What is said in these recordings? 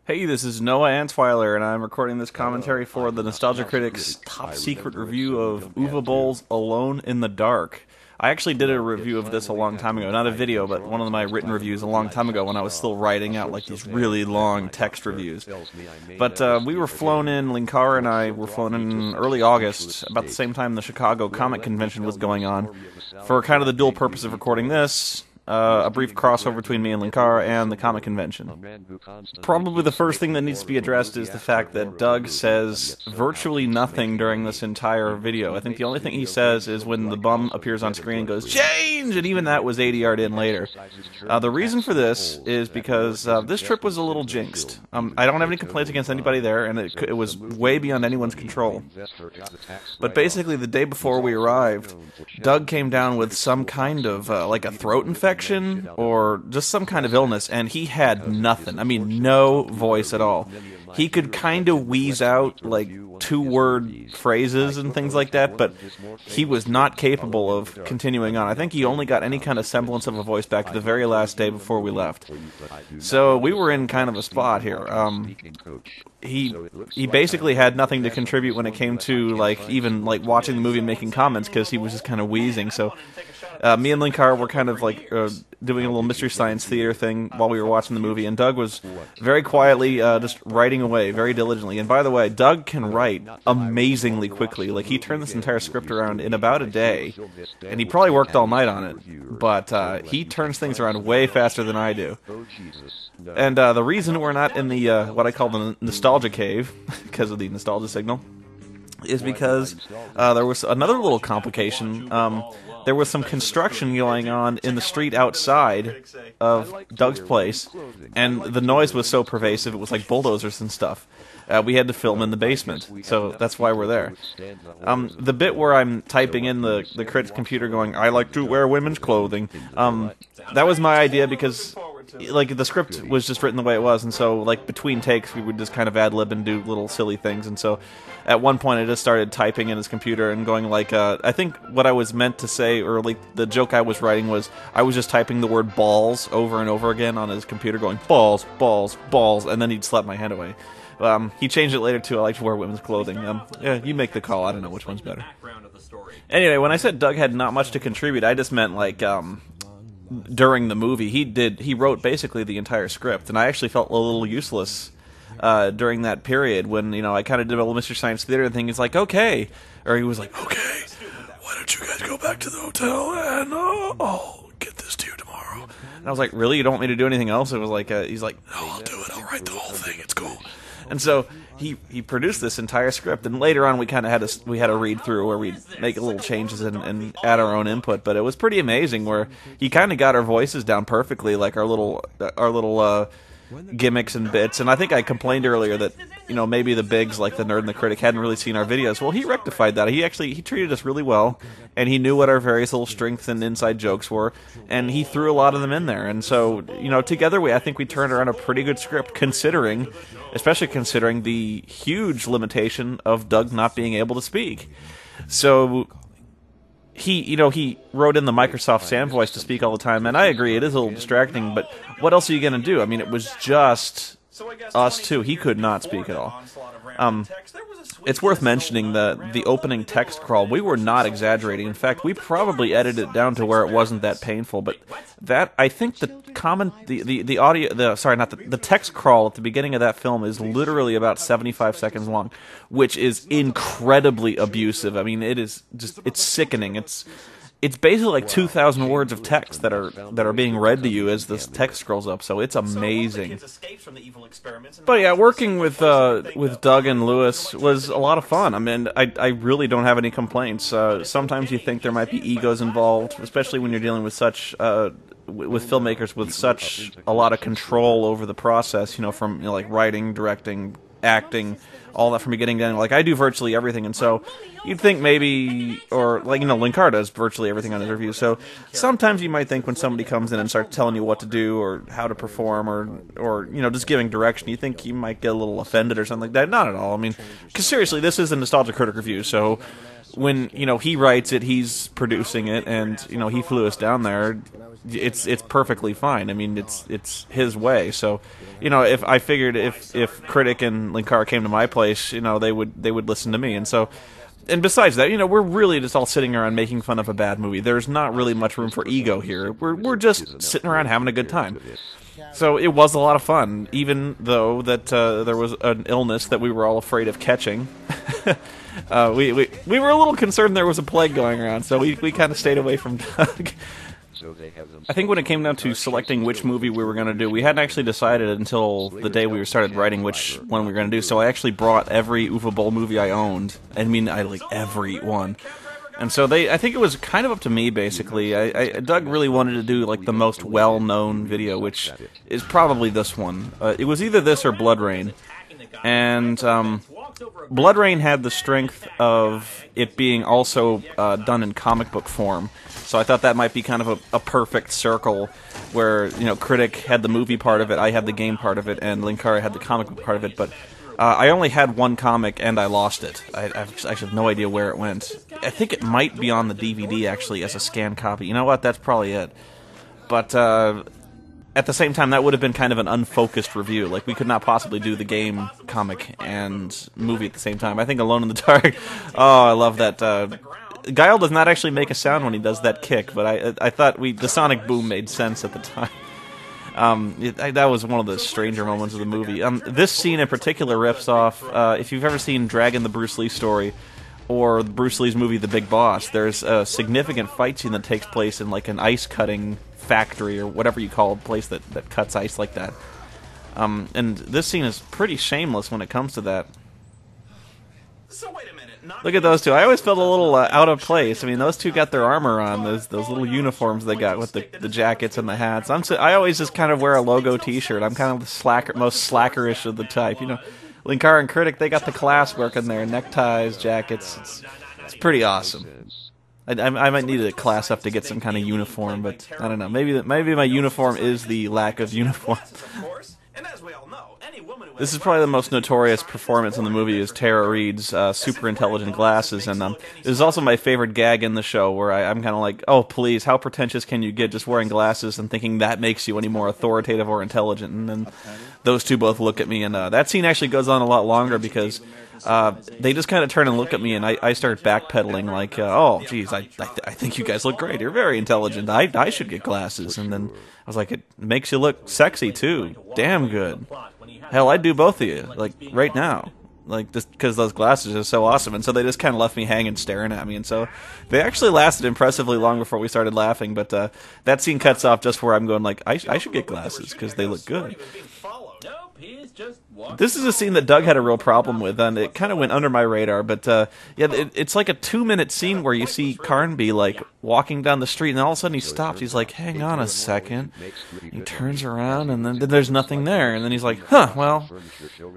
Hey, this is Noah Antweiler, and I'm recording this commentary for the Nostalgia Critic's top secret review of Uwe Boll's Alone in the Dark. I actually did a review of this a long time ago, not a video, but one of my written reviews a long time ago when I was still writing out like these really long text reviews. But we were flown in, Linkara and I were flown in early August, about the same time the Chicago Comic Convention was going on, for kind of the dual purpose of recording this, a brief crossover between me and Linkara and the comic convention. Probably the first thing that needs to be addressed is the fact that Doug says virtually nothing during this entire video. I think the only thing he says is when the bum appears on screen and goes, "Change!" and even that was 80 yard in later. The reason for this is because this trip was a little jinxed. I don't have any complaints against anybody there, and it was way beyond anyone's control. But basically, the day before we arrived, Doug came down with some kind of, like a throat infection, or just some kind of illness, and he had nothing. I mean, no voice at all. He could kind of wheeze out, like, two-word phrases and things like that, but he was not capable of continuing on. I think he only got any kind of semblance of a voice back the very last day before we left. So we were in kind of a spot here. He basically had nothing to contribute when it came to, like, even, like, watching the movie and making comments, because he was just kind of wheezing, so me and Linkara were kind of like doing a little Mystery Science Theater thing while we were watching the movie, and Doug was very quietly just writing away very diligently. And by the way, Doug can write amazingly quickly. Like, he turned this entire script around in about a day, and he probably worked all night on it, but he turns things around way faster than I do. And the reason we're not in the what I call the nostalgia cave, because of the nostalgia signal, is because there was another little complication. There was some construction going on in the street outside of Doug's place, and the noise was so pervasive, it was like bulldozers and stuff. We had to film in the basement, so that's why we're there. The bit where I'm typing in the critic's computer going, "I like to wear women's clothing," that was my idea because, like, the script was just written the way it was, and so, like, between takes we would just kind of ad-lib and do little silly things, and so at one point I just started typing in his computer and going like, I think what I was meant to say, or like the joke I was writing was, I was just typing the word balls over and over again on his computer going, balls, balls, balls, and then he'd slap my hand away. He changed it later to, "I like to wear women's clothing." Yeah, you make the call, I don't know which one's better. Anyway, when I said Doug had not much to contribute, I just meant like, during the movie, he wrote basically the entire script, and I actually felt a little useless during that period when, you know, I kind of did a little Mr. Science Theater thing. He's like, "Okay," or he was like, "Okay, why don't you guys go back to the hotel and I'll get this to you tomorrow." And I was like, "Really? You don't want me to do anything else?" It was like, he's like, "No, I'll do it. I'll write the whole thing. It's cool." And so he produced this entire script, and later on we kind of had a read through where we'd make little changes and add our own input. But it was pretty amazing where he kind of got our voices down perfectly, like our little gimmicks and bits. And I think I complained earlier that, you know, maybe the bigs like the Nerd and the Critic hadn't really seen our videos. Well, he rectified that. He treated us really well, and he knew what our various little strengths and inside jokes were, and he threw a lot of them in there. And so, you know, together I think we turned around a pretty good script, especially considering the huge limitation of Doug not being able to speak. So he wrote in the Microsoft Sam voice to speak all the time, and I agree, it is a little distracting, but what else are you going to do? I mean, it was just us two. He could not speak at all. It's worth mentioning the opening text crawl, we were not exaggerating. In fact, we probably edited it down to where it wasn't that painful, but that, I think the text crawl at the beginning of that film is literally about 75 seconds long, which is incredibly abusive. I mean, it's sickening. It's basically like 2,000 words of text that are being read to you as this text scrolls up, so it's amazing. But yeah, working with Doug and Lewis was a lot of fun. I mean, I really don't have any complaints. Sometimes you think there might be egos involved, especially when you're dealing with with filmmakers with such a lot of control over the process, you know, from, you know, like writing, directing, acting, all that from beginning to end. Like, I do virtually everything, and so you'd think maybe, or like, you know, Linkara does virtually everything on his review, so sometimes you might think when somebody comes in and starts telling you what to do or how to perform or you know, just giving direction, you think you might get a little offended or something like that. Not at all. I mean, because seriously, this is a Nostalgia Critic review, so when he writes it, he's producing it, and he flew us down there. It's perfectly fine. I mean, it's his way. So, if I figured if Critic and Linkara came to my place, they would listen to me. And so, and besides that, we're really just all sitting around making fun of a bad movie. There's not really much room for ego here. We're just sitting around having a good time. So it was a lot of fun, even though that there was an illness that we were all afraid of catching. We were a little concerned there was a plague going around, so we kind of stayed away from Doug. I think when it came down to selecting which movie we were going to do, we hadn't actually decided until the day we started writing which one we were going to do, so I actually brought every Uwe Boll movie I owned. I mean, every one. And so I think it was kind of up to me, basically. Doug really wanted to do, the most well-known video, which is probably this one. It was either this or Blood Rain. And Blood Rain had the strength of it being also done in comic book form. So I thought that might be kind of a perfect circle where, Critic had the movie part of it, I had the game part of it, and Linkara had the comic book part of it. But I only had one comic, and I lost it. I actually have no idea where it went. I think it might be on the DVD, actually, as a scanned copy. You know what? That's probably it. But at the same time, that would have been kind of an unfocused review. We could not possibly do the game, comic, and movie at the same time. I think Alone in the Dark... Oh, I love that... Guile does not actually make a sound when he does that kick, but I thought the sonic boom made sense at the time. That was one of the stranger moments of the movie. This scene in particular rips off, if you've ever seen Dragon the Bruce Lee Story, or Bruce Lee's movie The Big Boss, there's a significant fight scene that takes place in an ice cutting factory, or whatever you call a place that cuts ice like that. And this scene is pretty shameless when it comes to that. So wait a minute. Look at those two. I always felt a little out of place. I mean, those two got their armor on, those little uniforms they got with the jackets and the hats. I always just kind of wear a logo T-shirt. I'm kind of the most slackerish of the type. Linkara and Critic, they got the class work in there, neckties, jackets. It's pretty awesome. I might need to class up to get some kind of uniform, but I don't know. Maybe my uniform is the lack of uniform. This is probably the most notorious performance in the movie, is Tara Reid's super intelligent glasses, and this is also my favorite gag in the show, where I'm kind of like, oh please, how pretentious can you get just wearing glasses and thinking that makes you any more authoritative or intelligent? And then those two both look at me, and that scene actually goes on a lot longer because they just kind of turn and look at me, and I start backpedaling oh geez, I think you guys look great, you're very intelligent, I should get glasses. And then I was like, it makes you look sexy too, damn good. Hell, I'd do both of you, right now. Just because those glasses are so awesome. And so they just kind of left me hanging, staring at me. And so they actually lasted impressively long before we started laughing. But that scene cuts off just where I'm going, I should get glasses because they look good. This is a scene that Doug had a real problem with, and it kind of went under my radar. But it's like a 2-minute scene where you see Carnby walking down the street, and then all of a sudden he stops. He's like, "Hang on a second." He turns around, and then there's nothing there. And then he's like, "Huh, well,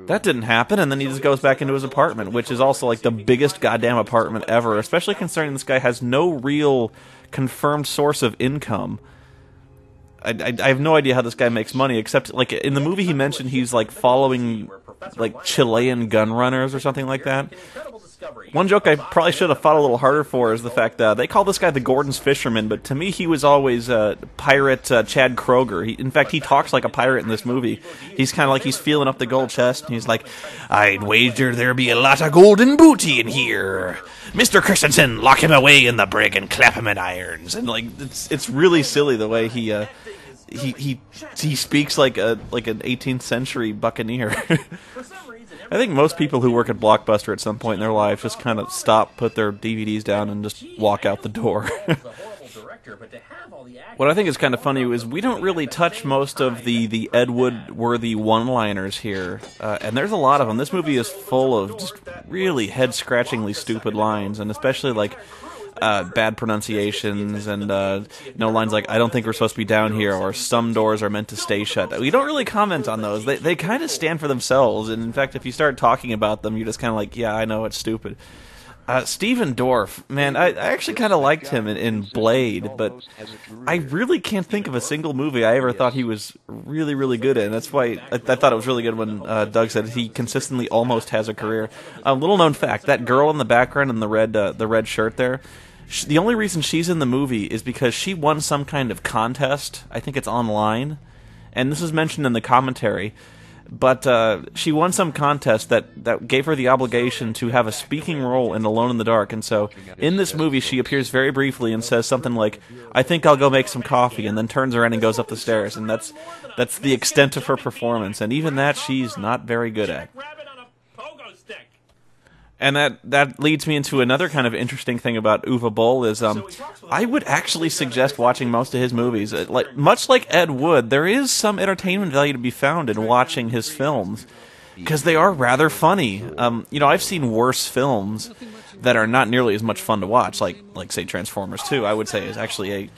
that didn't happen." And then he just goes back into his apartment, which is also the biggest goddamn apartment ever, especially considering this guy has no real confirmed source of income. I have no idea how this guy makes money, except in the movie he mentioned he's following Chilean gun runners or something like that. One joke I probably should have fought a little harder for is the fact that they call this guy the Gordon's Fisherman, but to me he was always pirate Chad Kroger. In fact, he talks like a pirate in this movie. He's kind of he's feeling up the gold chest, and he's like, "I'd wager there be a lot of golden booty in here. Mr. Christensen, lock him away in the brig and clap him in irons." And it's really silly the way he speaks like an 18th century buccaneer. I think most people who work at Blockbuster at some point in their life just kind of stop, put their DVDs down, and just walk out the door. What I think is kind of funny is we don't really touch most of the Ed Wood-worthy one-liners here, and there's a lot of them. This movie is full of just really head-scratchingly stupid lines, and especially bad pronunciations and lines like "I don't think we're supposed to be down here" or "some doors are meant to stay shut." We don't really comment on those. They kind of stand for themselves, and in fact, if you start talking about them, you're just kind of like, yeah, I know, it's stupid. Steven Dorff, man, I actually kind of liked him in Blade, but I really can't think of a single movie I ever thought he was really, really good in. That's why I thought it was really good when Doug said he consistently almost has a career. Little known fact, that girl in the background in the red shirt there, the only reason she's in the movie is because she won some kind of contest. I think it's online, and this is mentioned in the commentary. But she won some contest that gave her the obligation to have a speaking role in Alone in the Dark. And so in this movie, she appears very briefly and says something like, "I think I'll go make some coffee," and then turns around and goes up the stairs. And that's the extent of her performance. And even that, she's not very good at. And that leads me into another kind of interesting thing about Uwe Boll is I would actually suggest watching most of his movies. Much like Ed Wood, there is some entertainment value to be found in watching his films because they are rather funny. I've seen worse films that are not nearly as much fun to watch, like say Transformers 2. I would say is actually a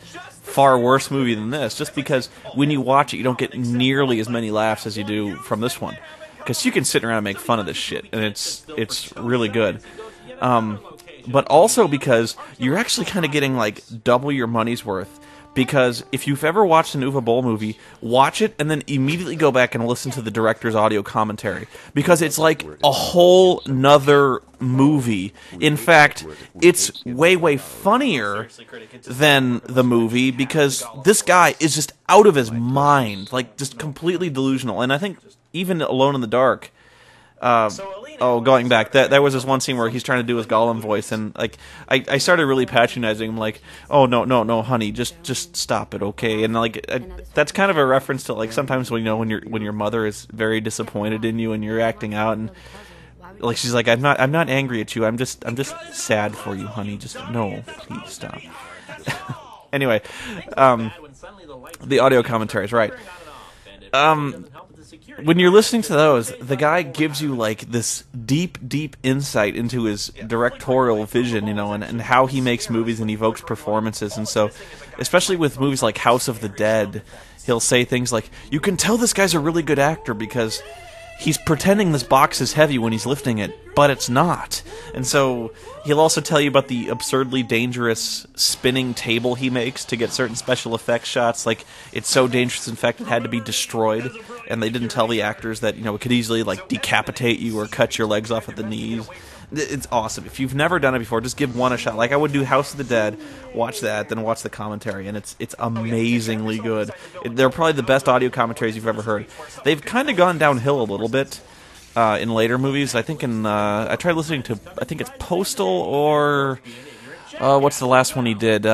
far worse movie than this, just because when you watch it, you don't get nearly as many laughs as you do from this one. Because you can sit around and make fun of this shit, and it's really good. But also because you're actually kind of getting like double your money's worth. Because if you've ever watched an Uwe Boll movie, watch it and then immediately go back and listen to the director's audio commentary. Because it's like a whole nother movie. In fact, it's way, way funnier than the movie because this guy is just out of his mind. Like, just completely delusional. And I think even Alone in the Dark, going back, there was this one scene where he's trying to do his Gollum voice, and like I started really patronizing him, like, "Oh no, honey, just stop it, okay?" And like that's kind of a reference to like sometimes when your mother is very disappointed in you and you're acting out, and like she's like, "I'm not angry at you, I'm just sad for you, honey. Just no, please stop." Anyway, the audio commentary is right. When you're listening to those, the guy gives you like this deep, deep insight into his directorial vision, and how he makes movies and evokes performances. And so, especially with movies like House of the Dead, he'll say things like, "You can tell this guy's a really good actor because he's pretending this box is heavy when he's lifting it, but it's not." And so he'll also tell you about the absurdly dangerous spinning table he makes to get certain special effects shots. Like, it's so dangerous, in fact, it had to be destroyed, and they didn't tell the actors that, it could easily, like, decapitate you or cut your legs off at the knees. It's awesome. If you've never done it before, just give one a shot. Like I would do House of the Dead, watch that, then watch the commentary, and it's amazingly good. They're probably the best audio commentaries you've ever heard. They've kind of gone downhill a little bit in later movies. I think I tried listening to, I think it's Postal or what's the last one he did?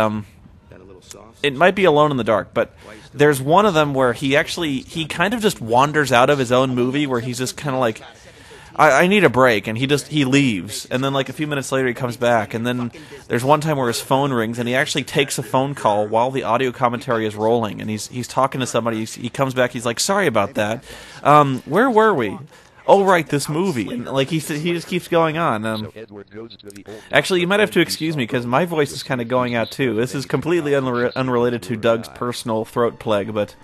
It might be Alone in the Dark, but there's one of them where he kind of just wanders out of his own movie, where he's just kind of like, I need a break, and he leaves, and then like a few minutes later he comes back, and then there's one time where his phone rings, and he actually takes a phone call while the audio commentary is rolling, and he's talking to somebody. He comes back, he's like, "Sorry about that. Where were we? Oh, right, this movie." And like he just keeps going on. Actually, you might have to excuse me because my voice is kind of going out too. This is completely unrelated to Doug's personal throat plague, but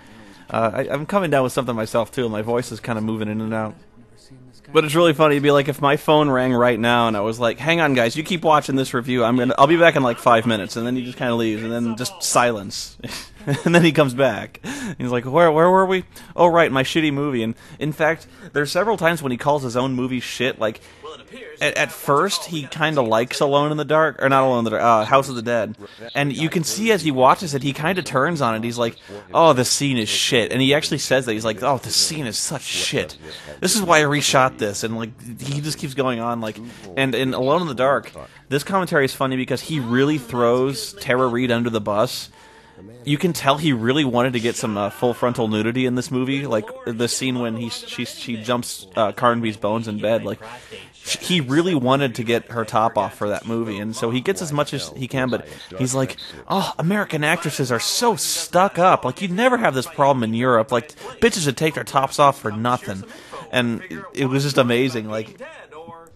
I'm coming down with something myself too. My voice is kind of moving in and out. But it's really funny. It'd be like if my phone rang right now and I was like, "Hang on, guys, you keep watching this review. I'll be back in like 5 minutes," and then he just kind of leaves, and then just silence, and then he comes back. He's like, "Where were we? Oh, right, my shitty movie." And in fact, there's several times when he calls his own movie shit. Like at first, he kind of likes Alone in the Dark, or not Alone in the Dark, House of the Dead, and you can see as he watches it, he kind of turns on it. He's like, "Oh, this scene is shit," and he actually says that. He's like, "Oh, this scene is such shit. This is why I reshot this," and like he just keeps going on. Like, and in Alone in the Dark, this commentary is funny because he really throws Tara Reid under the bus. You can tell he really wanted to get some full frontal nudity in this movie, like the scene when she jumps Carnaby's bones in bed. Like he really wanted to get her top off for that movie, and so he gets as much as he can. But he's like, "Oh, American actresses are so stuck up. Like you'd never have this problem in Europe. Like bitches would take their tops off for nothing." And it was just amazing. Like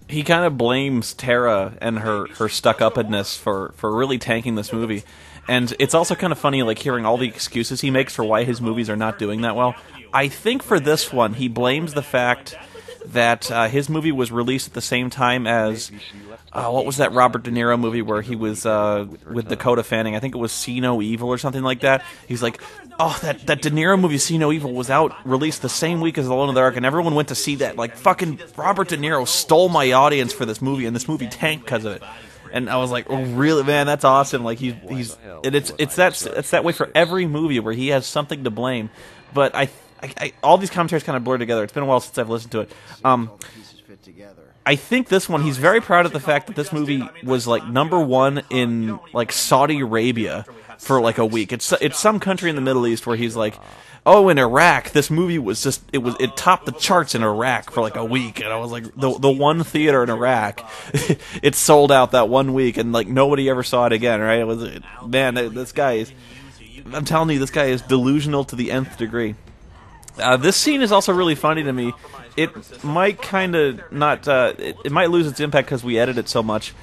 he kind of blames Tara and her stuck-upness for really tanking this movie. And it's also kind of funny, like, hearing all the excuses he makes for why his movies are not doing that well. I think for this one, he blames the fact that his movie was released at the same time as what was that Robert De Niro movie where he was with Dakota Fanning? I think it was See No Evil or something like that. He's like, oh, that De Niro movie See No Evil was released the same week as Alone in the Dark, and everyone went to see that. Like, fucking Robert De Niro stole my audience for this movie, and this movie tanked because of it. And I was like, oh, really, man, that's awesome. Like, it's that way for every movie where he has something to blame. But I all these commentaries kind of blur together. It's been a while since I've listened to it. I think this one, he's very proud of the fact that this movie was like #1 in like Saudi Arabia for like a week. It's some country in the Middle East where he's like, oh, in Iraq, this movie was just it topped the charts in Iraq for like a week, and I was like, the one theater in Iraq, it sold out that 1 week, and like nobody ever saw it again, right? Man, this guy is, I'm telling you, this guy is delusional to the nth degree. This scene is also really funny to me. It might kind of not, it might lose its impact because we edit it so much,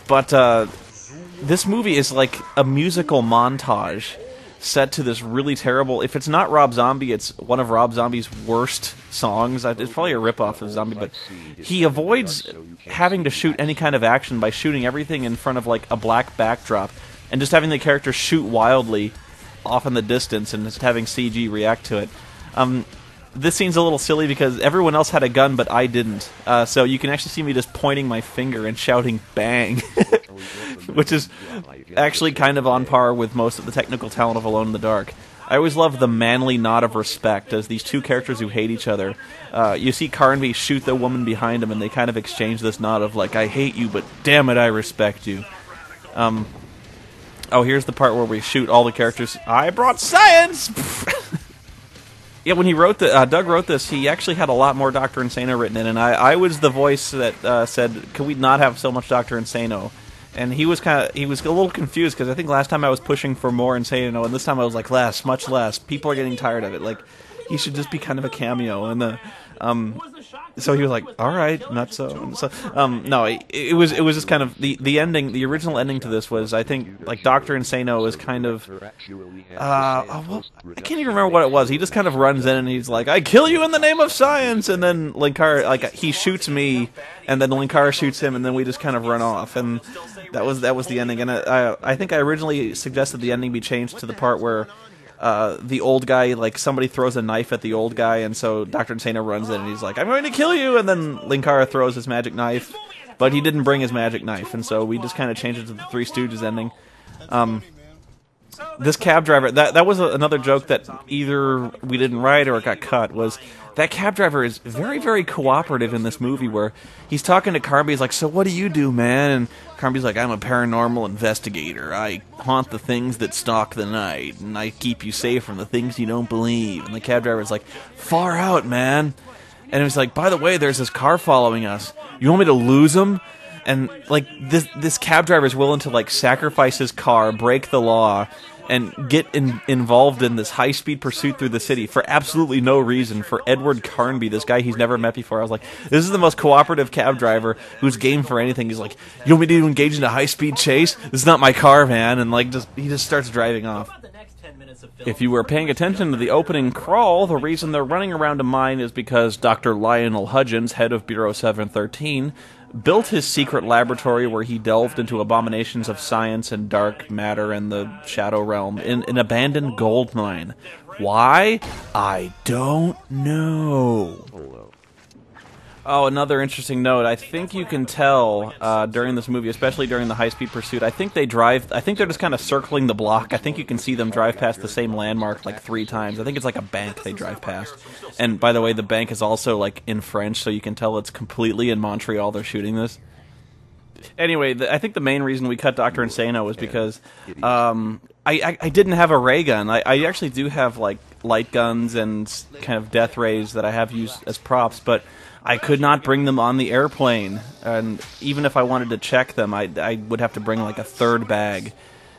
but this movie is like a musical montage set to this really terrible, if it's not Rob Zombie, it's one of Rob Zombie's worst songs. It's probably a ripoff of Zombie, but he avoids having to shoot any kind of action by shooting everything in front of like a black backdrop and just having the character shoot wildly off in the distance and just having CG react to it. This scene's a little silly because everyone else had a gun, but I didn't. So you can actually see me just pointing my finger and shouting "bang," which is actually kind of on par with most of the technical talent of Alone in the Dark. I always love the manly nod of respect as these two characters who hate each other. You see Carnby shoot the woman behind him, and they kind of exchange this nod of like, "I hate you, but damn it, I respect you." Oh, here's the part where we shoot all the characters. I brought science! Yeah, when he wrote Doug wrote this, he actually had a lot more Dr. Insano written in, and I was the voice that said, "Can we not have so much Dr. Insano?" And he was a little confused because I think last time I was pushing for more Insano, and this time I was like, less, much less. People are getting tired of it. Like, he should just be kind of a cameo. And so he was like, all right, not so. No, it was just kind of the ending. The original ending to this was, I think, like Dr. Insano was kind of I can't even remember what it was. He just kind of runs in and he's like, "I kill you in the name of science," and then Linkara, like, he shoots me, and then Linkara shoots him, and then we just kind of run off, and that was the ending. And I think I originally suggested the ending be changed to the part where the old guy, like, somebody throws a knife at the old guy, and so Dr. Insano runs in and he's like, "I'm going to kill you," and then Linkara throws his magic knife, but he didn't bring his magic knife, and so we just kind of changed it to the Three Stooges ending. This cab driver, that was another joke that either we didn't write or it got cut, was that cab driver is very, very cooperative in this movie, where he's talking to Carnby. He's like, "So what do you do, man?" And Carnby's like, "I'm a paranormal investigator. I haunt the things that stalk the night, and I keep you safe from the things you don't believe." And the cab driver's like, "Far out, man." And he's like, "By the way, there's this car following us. You want me to lose him?" And like this cab driver is willing to like sacrifice his car, break the law, and get involved in this high-speed pursuit through the city for absolutely no reason, for Edward Carnby, this guy he's never met before. I was like, this is the most cooperative cab driver who's game for anything. He's like, "You want me to engage in a high-speed chase? This is not my car, man." And like, he just starts driving off. If you were paying attention to the opening crawl, the reason they're running around a mine is because Dr. Lionel Hudgens, head of Bureau 713, built his secret laboratory where he delved into abominations of science and dark matter and the shadow realm in an abandoned gold mine. Why? I don't know. Oh, another interesting note. I think you can tell during this movie, especially during the high-speed pursuit, I think they're just kind of circling the block. I think you can see them drive past the same landmark like 3 times. I think it's like a bank they drive past. And by the way, the bank is also like in French, so you can tell it's completely in Montreal they're shooting this. Anyway, I think the main reason we cut Dr. Insano was because I didn't have a ray gun. I actually do have like light guns and kind of death rays that I have used as props, but I could not bring them on the airplane, and even if I wanted to check them, I would have to bring like a 3rd bag,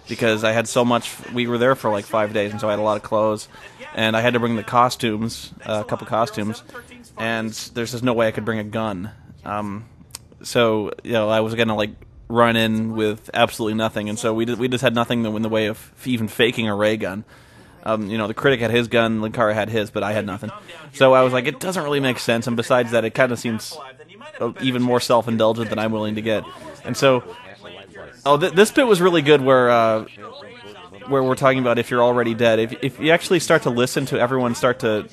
because I had so much. We were there for like 5 days, and so I had a lot of clothes, and I had to bring the costumes, a couple costumes, and there's just no way I could bring a gun. So I was gonna like run in with absolutely nothing, and so we just had nothing in the way of even faking a ray gun. The critic had his gun, Linkara had his, but I had nothing. So I was like, it doesn't really make sense, and besides that, it kind of seems even more self-indulgent than I'm willing to get. And so, this bit was really good where we're talking about if you're already dead. If you actually start to listen to everyone start to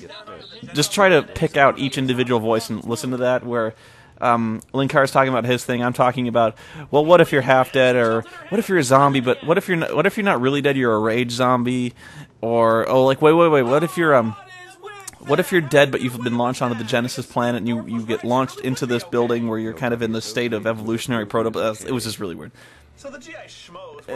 just try to pick out each individual voice and listen to that, where Linkar's talking about his thing, I'm talking about, well, what if you're half dead, or what if you're a zombie, but what if you're not really dead, you're a rage zombie, or wait, what if you're dead but you've been launched onto the Genesis planet and you get launched into this building where you're kind of in this state of evolutionary it was just really weird.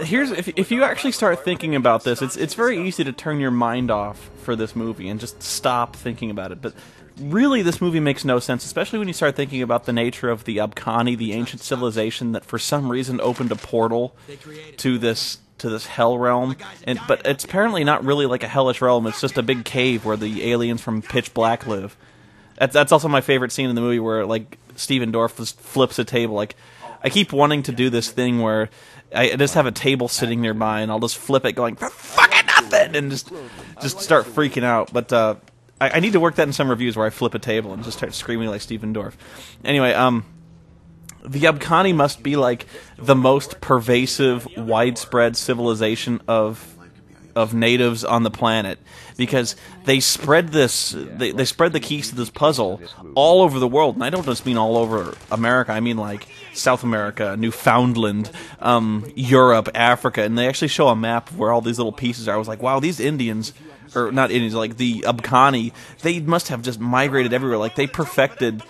Here's if you actually start thinking about this, it's very easy to turn your mind off for this movie and just stop thinking about it. But really, this movie makes no sense, especially when you start thinking about the nature of the Abkhani, the ancient civilization that for some reason opened a portal to this hell realm, but it's apparently not really like a hellish realm. It's just a big cave where the aliens from Pitch Black live. That's also my favorite scene in the movie, where like Steven Dorff just flips a table. Like, I keep wanting to do this thing where I just have a table sitting nearby and I'll just flip it, going for fucking nothing, and just start freaking out. But I need to work that in some reviews where I flip a table and just start screaming like Steven Dorff. Anyway, the Abkhani must be like the most pervasive, widespread civilization of natives on the planet, because they spread this. They spread the keys to this puzzle all over the world, and I don't just mean all over America. I mean like South America, Newfoundland, Europe, Africa, and they actually show a map of where all these little pieces are. I was like, wow, these Indians, or not Indians, like the Abkhani, they must have just migrated everywhere. Like, they perfected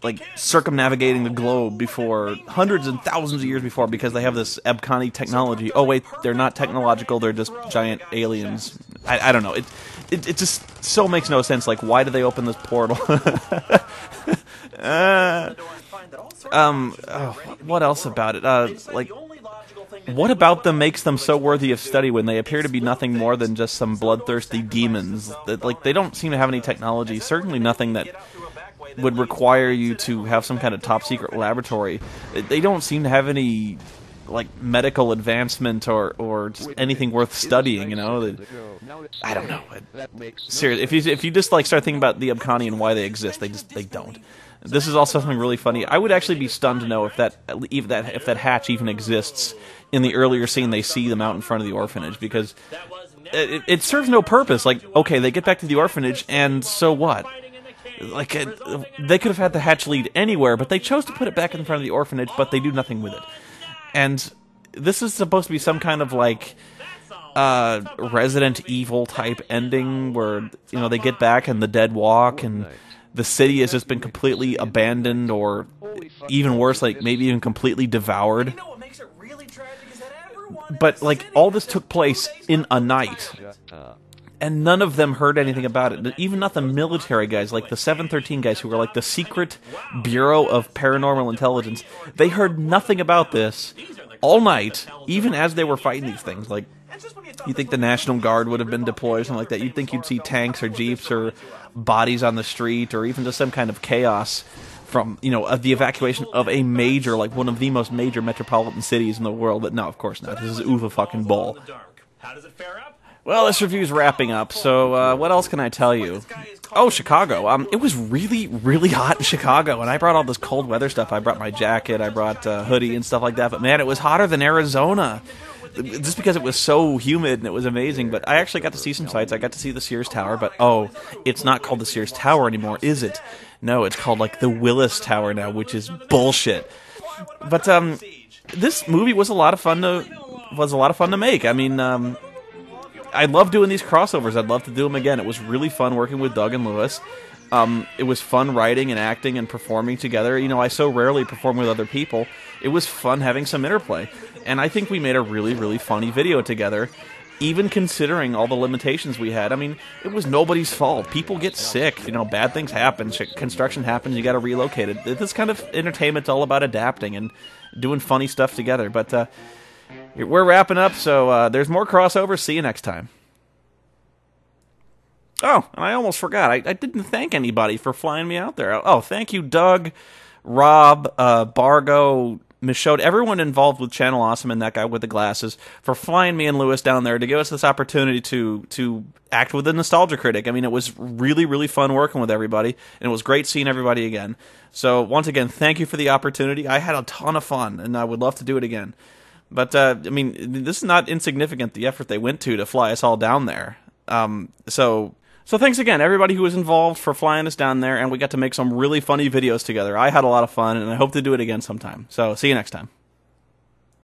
like circumnavigating the globe before hundreds and thousands of years before, because they have this Abkhani technology. Oh wait, they're not technological, they're just giant aliens. I don't know. It just so makes no sense. Like, why do they open this portal? What else about it? Like, what about them makes them so worthy of study when they appear to be nothing more than just some bloodthirsty demons? That, like, they don't seem to have any technology. Certainly nothing that would require you to have some kind of top secret laboratory. They don't seem to have any like medical advancement or just anything worth studying. You know, I don't know. Seriously, if you just like start thinking about the Abkhani and why they exist, they don't. This is also something really funny. I would actually be stunned to know if that hatch even exists in the earlier scene. They see them out in front of the orphanage, because it serves no purpose. Like, okay, they get back to the orphanage, and so what? Like, they could have had the hatch lead anywhere, but they chose to put it back in front of the orphanage, but they do nothing with it. And this is supposed to be some kind of like Resident Evil type ending where, you know, they get back and the dead walk and the city has just been completely abandoned, or even worse, like maybe even completely devoured. But like, all this took place in a night, and none of them heard anything about it. Even not the military guys, like the 713 guys, who were like the secret Bureau of Paranormal Intelligence. They heard nothing about this all night, even as they were fighting these things. Like, you think the National Guard would have been deployed or something like that. You'd think you'd see tanks or jeeps or bodies on the street, or even just some kind of chaos from, you know, the evacuation of a major, like one of the most major metropolitan cities in the world. But no, of course not. This is Uva fucking Bull. How does it fare up? Well, this review's wrapping up, so what else can I tell you? Oh, Chicago. It was really, really hot in Chicago, and I brought all this cold weather stuff. I brought my jacket, I brought a hoodie and stuff like that, but man, it was hotter than Arizona. Just because it was so humid and it was amazing. But I actually got to see some sights. I got to see the Sears Tower, but oh, it's not called the Sears Tower anymore, is it? No, it's called like the Willis Tower now, which is bullshit. But this movie was a lot of fun to make. I mean, I love doing these crossovers. I'd love to do them again. It was really fun working with Doug and Lewis. It was fun writing and acting and performing together. You know, I so rarely perform with other people. It was fun having some interplay. And I think we made a really, really funny video together, even considering all the limitations we had. I mean, it was nobody's fault. People get sick. You know, bad things happen. Construction happens. You got to relocate it. This kind of entertainment's all about adapting and doing funny stuff together. But we're wrapping up, so there's more crossovers. See you next time. Oh, and I almost forgot. I didn't thank anybody for flying me out there. Oh, thank you, Doug, Rob, Bargo, Michaud, everyone involved with Channel Awesome and that guy with the glasses for flying me and Lewis down there to give us this opportunity to act with a nostalgia critic. I mean, it was really, really fun working with everybody, and it was great seeing everybody again. So once again, thank you for the opportunity. I had a ton of fun, and I would love to do it again. But, I mean, this is not insignificant, the effort they went to fly us all down there. So thanks again, everybody who was involved for flying us down there, and we got to make some really funny videos together. I had a lot of fun, and I hope to do it again sometime. So see you next time.